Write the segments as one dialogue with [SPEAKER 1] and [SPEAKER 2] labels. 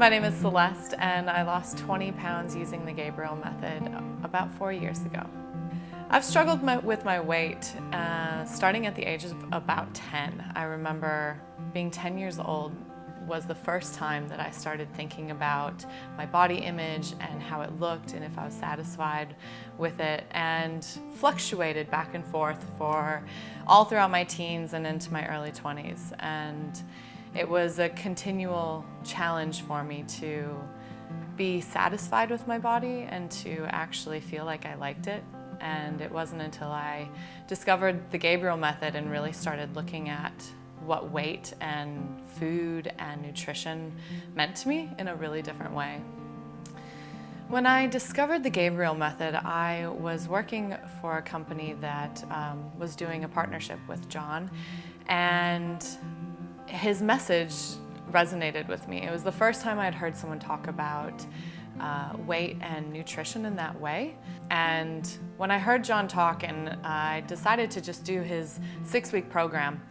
[SPEAKER 1] My name is Celeste, and I lost 20 pounds using the Gabriel Method about 4 years ago. I've struggled with my weight starting at the age of about 10. I remember being 10 years old was the first time that I started thinking about my body image and how it looked and if I was satisfied with it, and fluctuated back and forth for all throughout my teens and into my early 20s. And it was a continual challenge for me to be satisfied with my body and to actually feel like I liked it. And it wasn't until I discovered the Gabriel Method and really started looking at what weight and food and nutrition meant to me in a really different way. When I discovered the Gabriel Method, I was working for a company that was doing a partnership with John, and his message resonated with me. It was the first time I'd heard someone talk about weight and nutrition in that way. And when I heard John talk, and I decided to just do his 6-week program,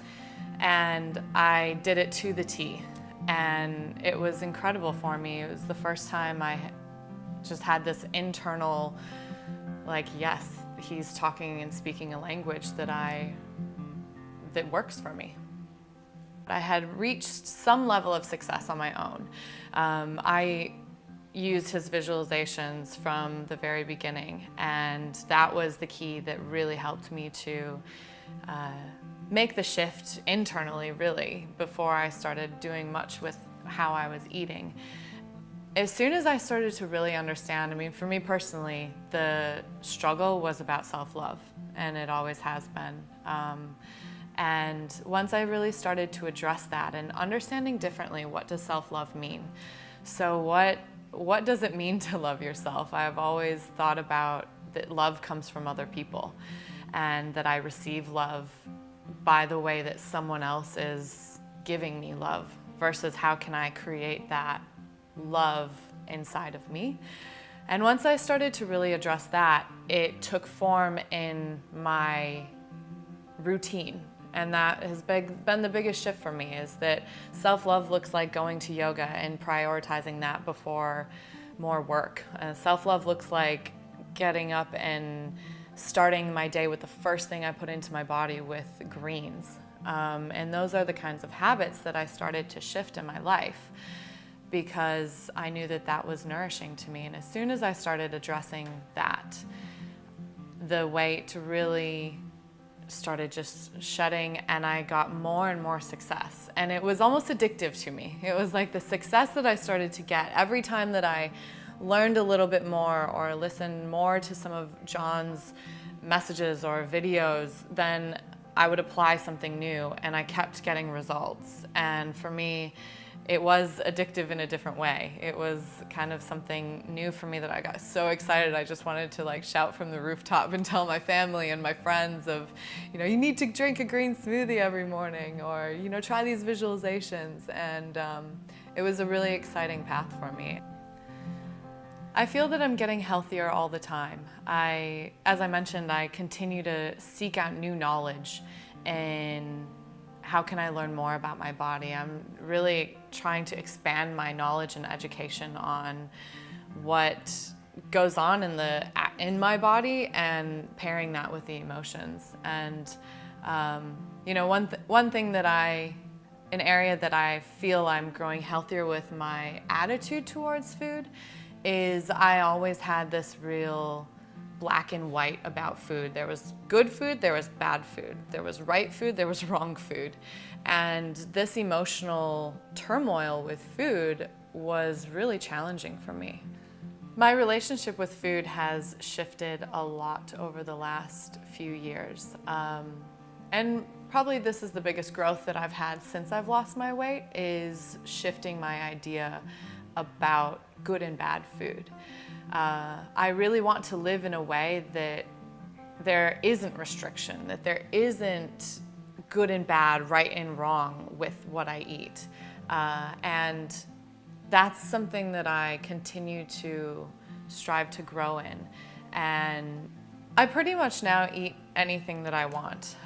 [SPEAKER 1] and I did it to the T. And it was incredible for me. It was the first time I just had this internal, like, yes, he's talking and speaking a language that works for me. I had reached some level of success on my own. I used his visualizations from the very beginning, and that was the key that really helped me to make the shift internally, really, before I started doing much with how I was eating. As soon as I started to really understand, I mean, for me personally, the struggle was about self-love, and it always has been. And once I really started to address that and understanding differently, what does self-love mean? So what does it mean to love yourself? I've always thought about that love comes from other people, and that I receive love by the way that someone else is giving me love, versus how can I create that love inside of me. And once I started to really address that, it took form in my routine. And that has been the biggest shift for me, is that self-love looks like going to yoga and prioritizing that before more work. Self-love looks like getting up and starting my day with the first thing I put into my body with greens. And those are the kinds of habits that I started to shift in my life, because I knew that that was nourishing to me. And as soon as I started addressing that, the weight really started just shedding, and I got more and more success. And it was almost addictive to me. It was like the success that I started to get every time that I learned a little bit more or listened more to some of John's messages or videos, then I would apply something new, and I kept getting results. And for me, it was addictive in a different way. It was kind of something new for me that I got so excited. I just wanted to like shout from the rooftop and tell my family and my friends of, you need to drink a green smoothie every morning, or, try these visualizations. And it was a really exciting path for me. I feel that I'm getting healthier all the time. As I mentioned, I continue to seek out new knowledge in how can I learn more about my body. I'm really trying to expand my knowledge and education on what goes on in my body, and pairing that with the emotions. And one thing that an area that I feel I'm growing healthier with my attitude towards food is I always had this real black and white about food. There was good food, there was bad food. There was right food, there was wrong food. And this emotional turmoil with food was really challenging for me. My relationship with food has shifted a lot over the last few years. And probably this is the biggest growth that I've had since I've lost my weight, is shifting my idea about good and bad food. I really want to live in a way that there isn't restriction, that there isn't good and bad, right and wrong with what I eat. And that's something that I continue to strive to grow in. And I pretty much now eat anything that I want.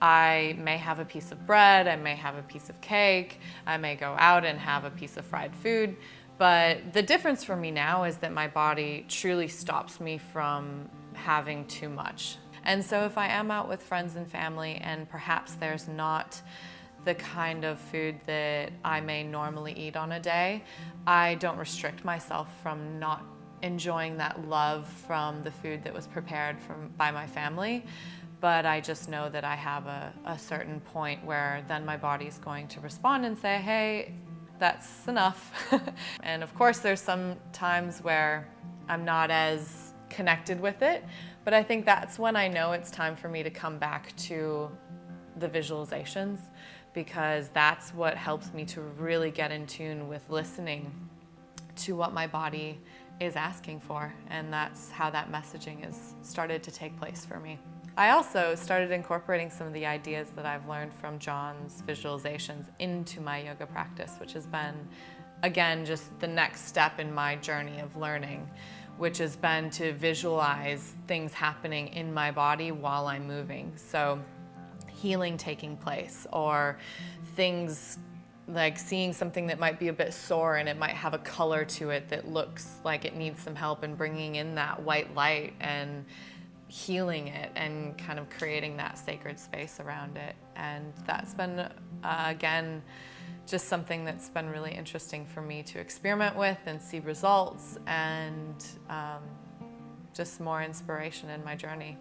[SPEAKER 1] I may have a piece of bread, I may have a piece of cake, I may go out and have a piece of fried food. But the difference for me now is that my body truly stops me from having too much. And so if I am out with friends and family and perhaps there's not the kind of food that I may normally eat on a day, I don't restrict myself from not enjoying that love from the food that was prepared by my family. But I just know that I have a certain point where then my body's going to respond and say, hey, that's enough. And of course, there's some times where I'm not as connected with it, but I think that's when I know it's time for me to come back to the visualizations, because that's what helps me to really get in tune with listening to what my body is asking for. And that's how that messaging has started to take place for me. I also started incorporating some of the ideas that I've learned from John's visualizations into my yoga practice, which has been, again, just the next step in my journey of learning, which has been to visualize things happening in my body while I'm moving. So healing taking place, or things like seeing something that might be a bit sore and it might have a color to it that looks like it needs some help, and bringing in that white light and healing it and kind of creating that sacred space around it. And that's been, again, just something that's been really interesting for me to experiment with and see results, and just more inspiration in my journey.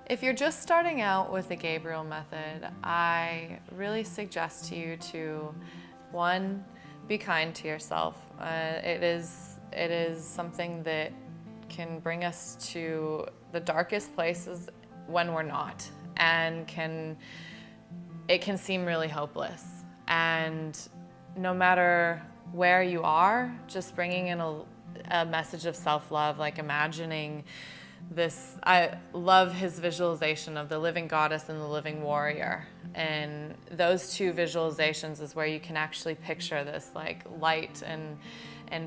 [SPEAKER 1] If you're just starting out with the Gabriel Method, I really suggest to you to, one, be kind to yourself. It is something that can bring us to the darkest places when we're not, and it can seem really hopeless. And no matter where you are, just bringing in a message of self-love, like imagining this. I love his visualization of the living goddess and the living warrior, and those two visualizations is where you can actually picture this like light and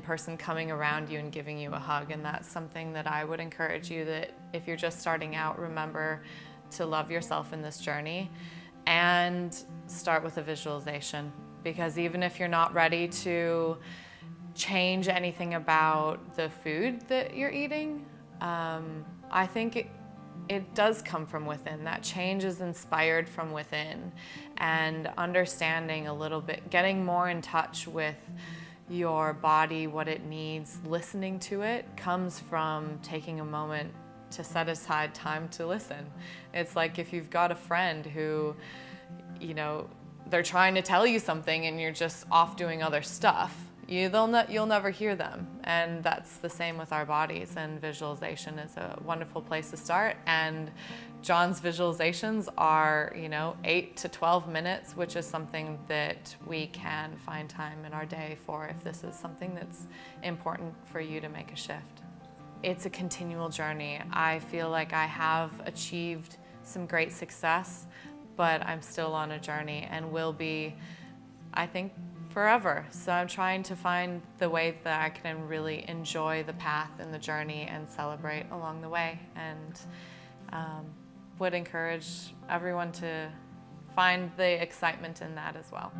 [SPEAKER 1] person coming around you and giving you a hug. And that's something that I would encourage you, that if you're just starting out, remember to love yourself in this journey and start with a visualization. Because even if you're not ready to change anything about the food that you're eating, I think it does come from within. That change is inspired from within, and understanding a little bit, getting more in touch with your body, what it needs, listening to it, comes from taking a moment to set aside time to listen. It's like if you've got a friend who, they're trying to tell you something and you're just off doing other stuff, you'll never hear them. And that's the same with our bodies, and visualization is a wonderful place to start. And John's visualizations are, 8 to 12 minutes, which is something that we can find time in our day for if this is something that's important for you to make a shift. It's a continual journey. I feel like I have achieved some great success, but I'm still on a journey and will be, I think, forever. So I'm trying to find the way that I can really enjoy the path and the journey and celebrate along the way, and would encourage everyone to find the excitement in that as well.